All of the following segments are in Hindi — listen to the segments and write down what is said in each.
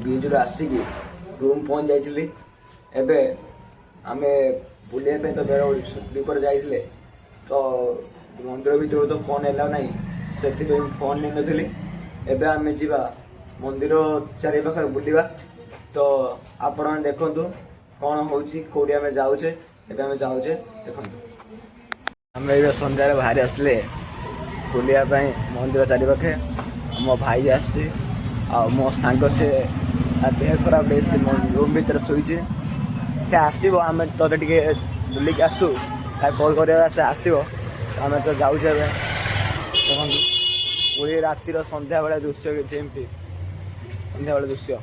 बीच आसिक रूम पहुँच जाइली एबे आमे बुलिया तो बेड़ दीपर जाइए तो मंदिर भर तो फोन एलाउ ना से फोन नहीं नी एबे आमे जीवा मंदिर चारि पाखे बुलवा तो आपण मैंने देखु कौन हो कौटी आम जाऊे एबे आम जाऊे देखु आम ये सन्धार बाहरी आसले बुलायापी मंदिर चारि पाखे मो भाई आसी मो सांग से देह खराब से रूम भर शोचे आसब आम तो बुलिक आसू कॉल कर आसो आम तो जाऊे देखो पूरी रातिर संध्या बेले दृश्य जमी संध्या बेले दृश्य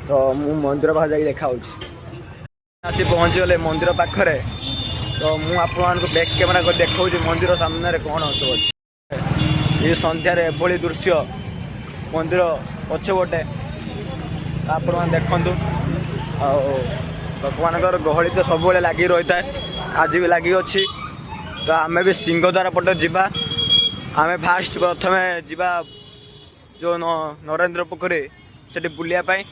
तो मु मंदिर पाखे जाकि देखा आसी पहुँचीगले मंदिर पाखरे तो मुझे बैक कैमेरा कर देखा मंदिर सामने कौन अच्छे ये सन्धार एभली दृश्य मंदिर पछपटे आप देखु भगवान गहली तो सब लग रही है आज भी लगी अच्छी तो आम भी सिंहद्वार पटे जावा आम फास्ट प्रथम जावा जो नरेंद्र पोखरी से बुलायापी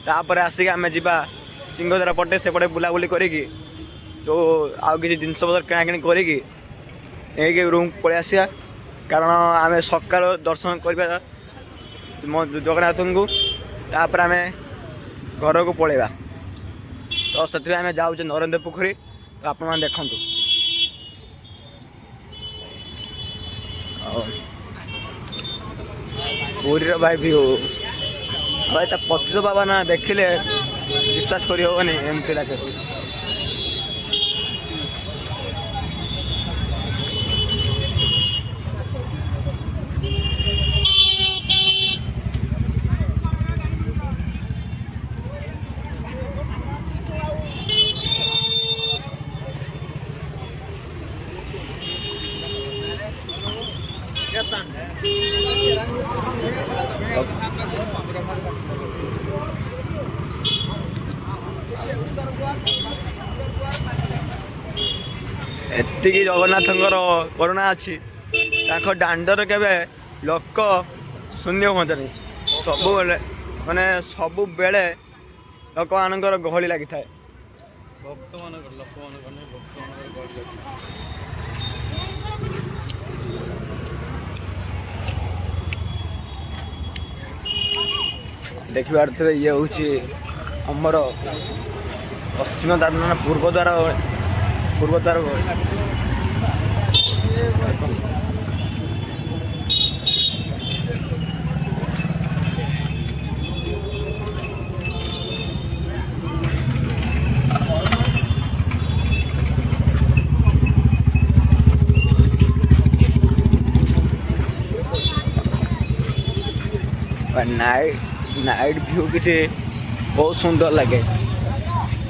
तापर आसिक आम जा सिंहद्वार पटे सेपटे बुलाबुली करी जो आउ कि जिनस पतर किणाकिणी करी रूम पलि आसा कारण आम सका दर्शन करवा जगन्नाथ को तापर आम घर को पलैबा तो से आम जाऊे नरेंद्र पोखरी तो आप देखु पूरी भाई भी भाई पतित बाबा ना देखिले विश्वास करी हेनी एमती लगे एतिकी जगन्नाथ करुणा अच्छी दांडर केवे लोक शून्य हाँ सब माने सब बेले लोक मान गहली लगी था भक्त देखिबार थे ये हूँ आमर पश्चिम द्वार ना पूर्व द्वार नाइट व्यू किसी बहुत सुंदर लगे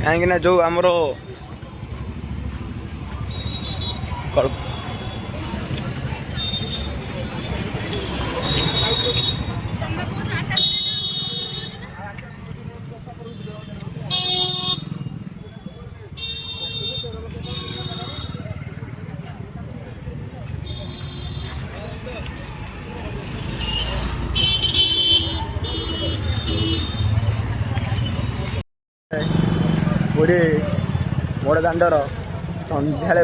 कहीं जो आमर पूरी बड़ दांडर सन्ध्या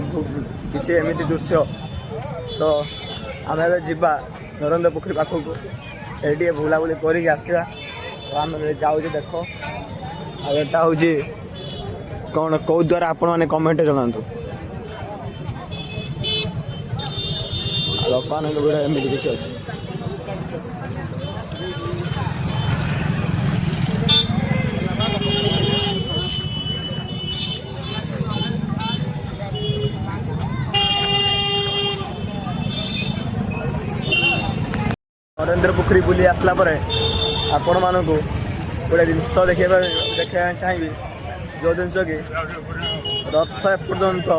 किसी एमती दृश्य तो आम जा नरेंद्र पोखरी पाखक ये बुलाबुली कर आसवा तो आम जाऊे देख आटा हूँ कौन कौ द्वारा आपण मैंने कमेंट जनातु लोक एमती किसी अच्छी नरेंद्र पोखरी बुली आसला पर आपण मानक गोटे जिनस देखा चाहिए जो जिनस कि रथ एपर्यंत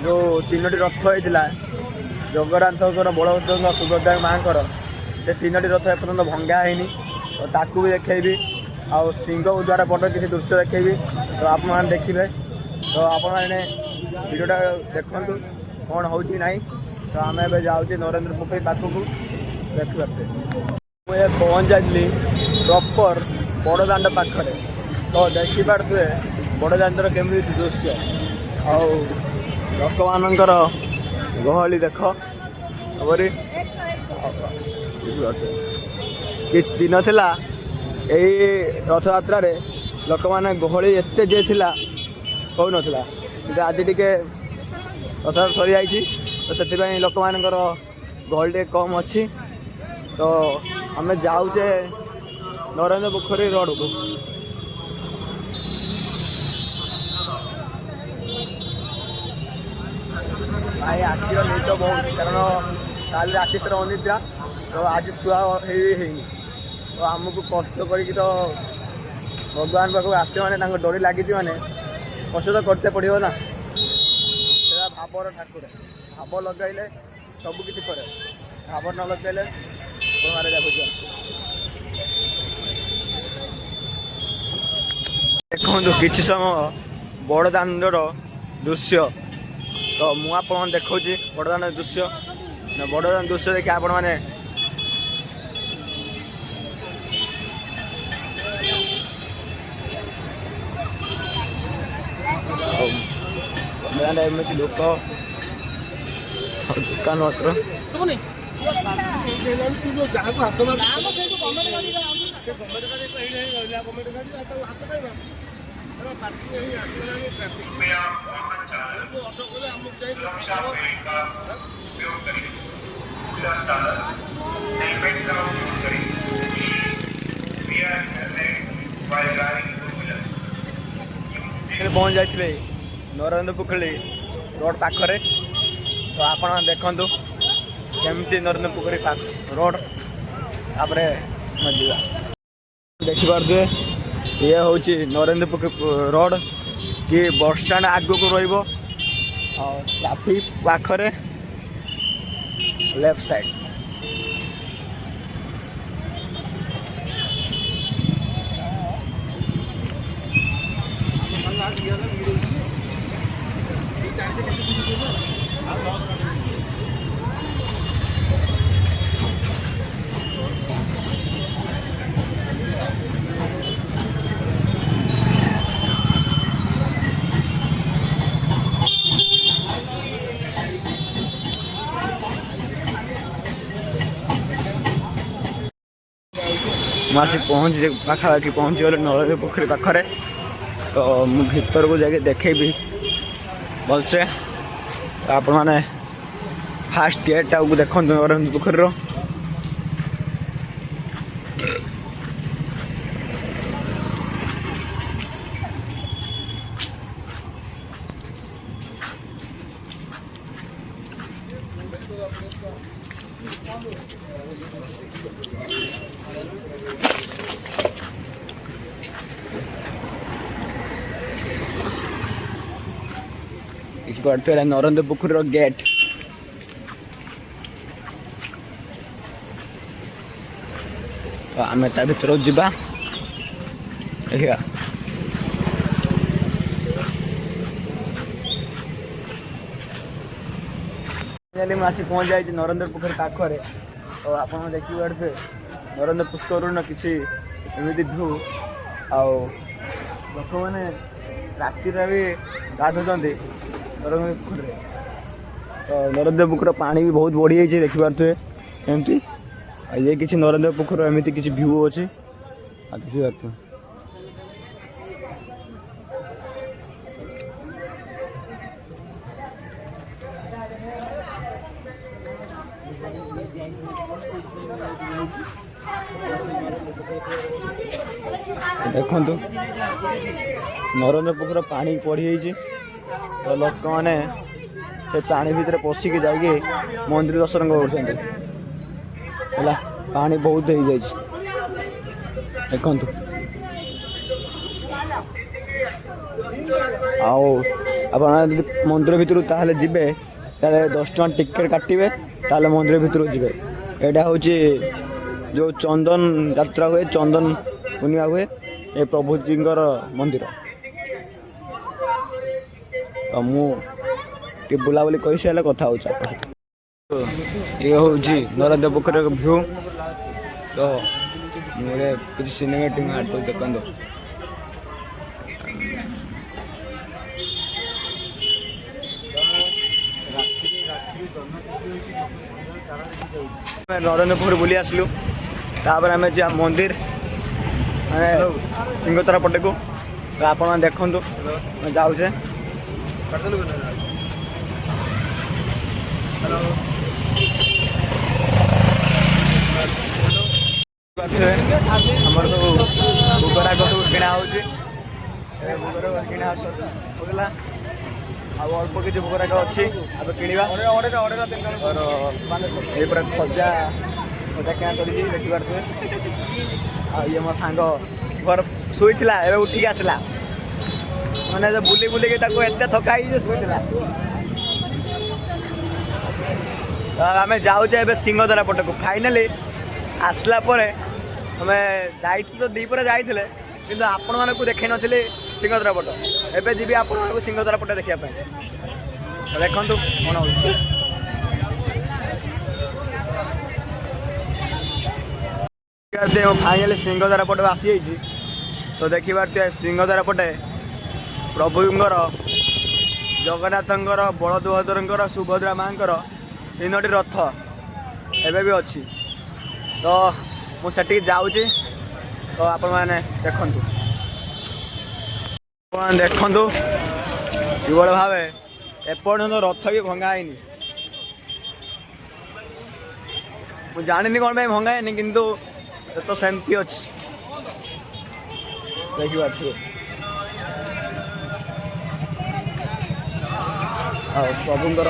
जो 3टी रथ होता ଜଗନ୍ନାଥଙ୍କର ବଳଭଦ୍ରଙ୍କ ସୁଭଦ୍ରା ମାଙ୍କର ସେ 3ଟି ରଥ ଏପର୍ଯ୍ୟନ୍ତ ଭଙ୍ଗା ହେଇନି। ତ ତାକୁ ବି ଦେଖେଇବି ଆଉ ସିଂହ ଦ୍ୱାରା ପଟ କିଛି ଦୃଶ୍ୟ ଦେଖେଇବି। ତ ଆପଣମାନେ ଦେଖିବେ। ତ ଆପଣମାନେ ଭିଡ଼ିଓଟା ଦେଖନ୍ତୁ କ'ଣ ହେଉଛି କି ନାହିଁ। ତ ଆମେ ଏବେ ଯାଉଛେ ନରେନ୍ଦ୍ର ପୋଖରୀ ପାଖକୁ ଦେଖିବାକୁ। ମୁଁ ଏ ପହଞ୍ଚି ଯାଇଥିଲି ପ୍ରପର୍ ବଡ଼ଦାଣ୍ଡ ପାଖରେ। ତ ଦେଖିପାରୁଥିବେ ବଡ଼ଦାଣ୍ଡର କେମିତି ଦୃଶ୍ୟ ଆଉ ଲୋକମାନଙ୍କର ଗହଳି ଦେଖ ଖବରି। କିଛି ଦିନ ଥିଲା ଏଇ ରଥଯାତ୍ରାରେ ଲୋକମାନେ ଗହଳି ଏତେ ଯେ ଥିଲା କହୁନଥିଲା, କିନ୍ତୁ ଆଜି ଟିକେ ରଥଯାତ୍ରା ସରିଯାଇଛି। ତ ସେଥିପାଇଁ ଲୋକମାନଙ୍କର ଗହଳି ଟିକେ କମ୍ ଅଛି। ତ ଆମେ ଯାଉଛେ ନରେନ୍ଦ୍ର ପୋଖରୀ ରୋଡ଼କୁ। ଭାଇ ଆଜିର ନିଦ ବହୁତ, କାରଣ କାଲି ରାତି ସାରା ଅନିଦ୍ରା। ତ ଆଜି ଶୁଆ ହେଇନି। ତ ଆମକୁ କଷ୍ଟ କରିକି ତ ଭଗବାନ ପାଖକୁ ଆସିବ ମାନେ ତାଙ୍କ ଡୋରି ଲାଗିଛି ମାନେ କଷ୍ଟ ତ କରତେ ପଡ଼ିବ ନା। ସେଟା ଭାବର ଠାକୁର, ଭାବ ଲଗାଇଲେ ସବୁ କିଛି କରେ, ଭାବ ନ ଲଗାଇଲେ ମାରେ ଯାଉଛି। ଦେଖନ୍ତୁ କିଛି ସମୟ ବଡ଼ଦାଣ୍ଡର ଦୃଶ୍ୟ। ତ ମୁଁ ଆପଣଙ୍କୁ ଦେଖାଉଛି ବଡ଼ଦାଣ୍ଡର ଦୃଶ୍ୟ। ବଡ଼ଦାଣ୍ଡ ଦୃଶ୍ୟ ଦେଖି ଆପଣମାନେ ଏମିତି ଲୋକ ଦୋକାନ ପତ୍ର ପହଞ୍ଚି ଯାଇଥିଲେ ନରେନ୍ଦ୍ର ପୋଖରୀ ରୋଡ଼ ପାଖରେ। ତ ଆପଣ ଦେଖନ୍ତୁ କେମିତି ନରେନ୍ଦ୍ର ପୋଖରୀ ରୋଡ଼। ତାପରେ ଯିବା। ଦେଖିପାରୁଥିବେ ଇଏ ହେଉଛି ନରେନ୍ଦ୍ର ପୋଖରୀ ରୋଡ଼ କି ବସଷ୍ଟାଣ୍ଡ ଆଗକୁ ରହିବ। ଆଉ ଟ୍ରାଫିକ୍ ପାଖରେ ଲେଫ୍ଟ ସାଇଡ୍। ମୁଁ ଆସି ପାଖାପାଖି ପହଞ୍ଚିଗଲି ନରେନ୍ଦ୍ର ପୋଖରୀ ପାଖରେ। ତ ମୁଁ ଭିତରକୁ ଯାଇକି ଦେଖେଇବି ଭଲସେ। ଆପଣମାନେ ଫାଷ୍ଟ ଗେଟ୍ଟାକୁ ଦେଖନ୍ତୁ ନରେନ୍ଦ୍ର ପୋଖରୀର। ନରେନ୍ଦ୍ର ପୋଖରୀର ଗେଟ୍। ତ ଆମେ ତା ଭିତରକୁ ଯିବା ଦେଖିବା। ମୁଁ ଆସି ପହଞ୍ଚି ଯାଇଛି ନରେନ୍ଦ୍ର ପୋଖରୀ ପାଖରେ। ତ ଆପଣ ଦେଖିପାରୁଥିବେ ନରେନ୍ଦ୍ର ପୋଖରୀର କିଛି ଏମିତି ଭ୍ୟୁ। ଆଉ ଲୋକମାନେ ରାତିରେ ବି ଗାଧୁଛନ୍ତି ନରେନ୍ଦ୍ର ପୋଖରୀରେ। ତ ନରେନ୍ଦ୍ର ପୋଖରୀର ପାଣି ବି ବହୁତ ବଢ଼ିଯାଇଛି ଦେଖିପାରୁଥିବେ ଏମିତି। ଆଉ ଇଏ କିଛି ନରେନ୍ଦ୍ର ପୋଖରୀର ଏମିତି କିଛି ଭ୍ୟୁ ଅଛି। ଆଉ ଦେଖିପାରୁଥିବେ ଦେଖନ୍ତୁ ନରେନ୍ଦ୍ର ପୋଖରୀର ପାଣି ବଢ଼ିଯାଇଛି। ତ ଲୋକମାନେ ସେ ପାଣି ଭିତରେ ପଶିକି ଯାଇକି ମନ୍ଦିର ଦର୍ଶନ କରୁଛନ୍ତି ହେଲା। ପାଣି ବହୁତ ହେଇଯାଇଛି ଦେଖନ୍ତୁ। ଆଉ ଆପଣ ଯଦି ମନ୍ଦିର ଭିତରୁ ତାହେଲେ ଯିବେ ताले 10 टका टिकेट काटिबे ताले मंदिर भितर जिबे। एटा होची जो चंदन यात्रा हुए चंदन पूर्णिमा हुए ए प्रभु जींगर मंदिर। तो मु बुलाबुली कर सारे कथा हो ये हूँ नरेंद्र पोखर भ्यू। तो मुझे कुछ सिनेमेटिक आर्ट देखो नरेंद्र पोखर बुली आसलु तापर आम जा मंदिर सिंहतरा पटे को। तो आप देखु जाऊे आमर सब भोगराग सब किणा हो किणा होगा अल्प किसी भोगराग अच्छी अब किणवा और ये पूरा खजा खजा क्या कर देखी पारे। ये मो सांग घर शुईला ए उठिक आसला मैंने बुली बुलिक एत थका शुईला। आम जाऊे सिंहद्वार पट को फाइनाली आसला आम जा तो दीपर जाइए कि आपण मानक देखे नी सिंहद्वार पट एवं जी आपण मानक सिंहद्वार पट देखा देखु कौन हो फाइनाली सिंहद्वार पट आसी जाइए। तो देखी पारे सिंहद्वार पटे प्रभुंर जगन्नाथंकर बलभद्रंकर सुभद्रा माँ 3टी रथ एवं भी अच्छी। तो मुझे जाऊँगी तो आपण मैंने देखु किभल भाव एपर्यंत रथ भी भंगाई मुझे जानी कौन भंगाई किंतु तो सेमती अच्छी देखी पारे। प्रभुंर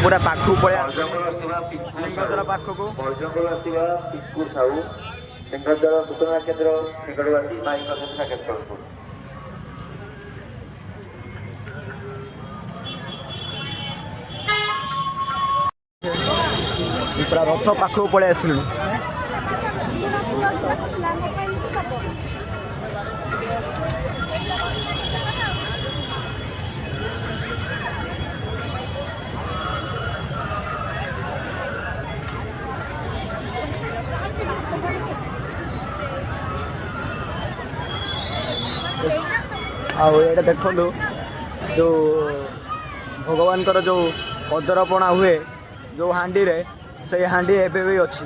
पूरा पाखु पड़ा सिंहद्वार पाखक सिंहद्वार सूचना केन्द्र निकटवासी पूरा रथ पाखक पड़े आसलु। आटा देखु जो भगवान जो अदरपणा हुए जो हांडी रे से हांडी एबे भी अच्छी।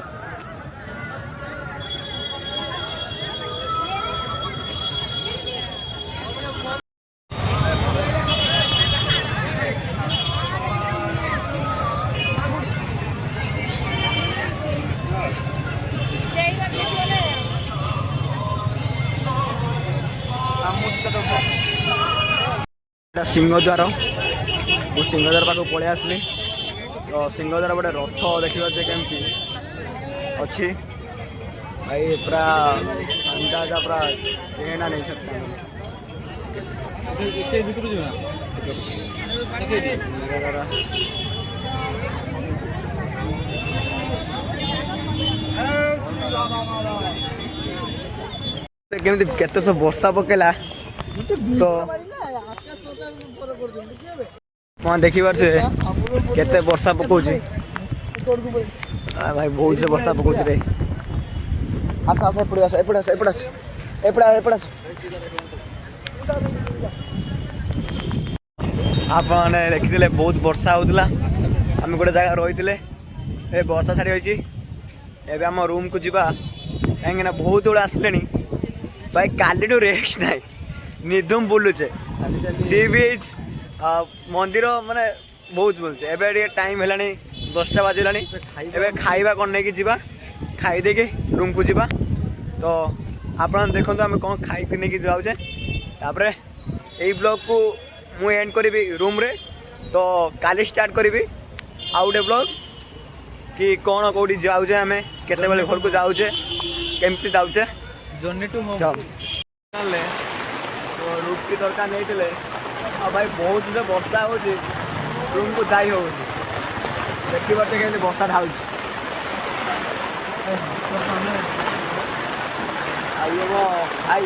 सिंहद्वार वो सिंहद्वार पाक पलि आसली। तो सिंहद्वार गोटे रथ देखा केमती अच्छी भाई पूरा अंदाजा पूरा कहना नहीं सकता। केमती केते सब वर्षा पकेला तो हाँ देखी पारे केते वर्षा पकाउछ भाई बहुत से वर्षा पकाउछ रे। आस आस एपड़े आस एपड़े आस एपड़े आस एपड़े एपड़े आस आपने देखिले बहुत वर्षा होता आम गोटे जगह रही ए वर्षा छाड़ी होती एवं आम रूम को जीवा कहीं बहुत गुड़ा आसले भाई काली रेस्ट ना निधुम बुलुचे सी बीच मंदिर माने बहुत बोलचे एवं टाइम है 10टा बाजिला एवं खाइबा कौन नहीं जीवा खाई देके रूम को जीवा। तो आप देखो आम कौन खाई नहीं जाऊे तापर यही ब्लॉग को मुझे एंड करी रूम रे। तो काली स्टार्ट करी आउ गोटे ब्लॉग कि कौन कौटी जाऊे आम केत घर को जाऊे केमती जाऊे जर्नी टू होम ରୁଟି ତରକାରୀ ନେଇଥିଲେ ଆଉ ଭାଇ ବହୁତ ଯେ ବର୍ଷା ହେଉଛି ରୁମ୍କୁ ଯାଇ ହେଉନି ଦେଖିପାରୁଛ କେମିତି ବର୍ଷା ଢାଳୁଛି ଆଉ ଇଏ ମୋ ଭାଇ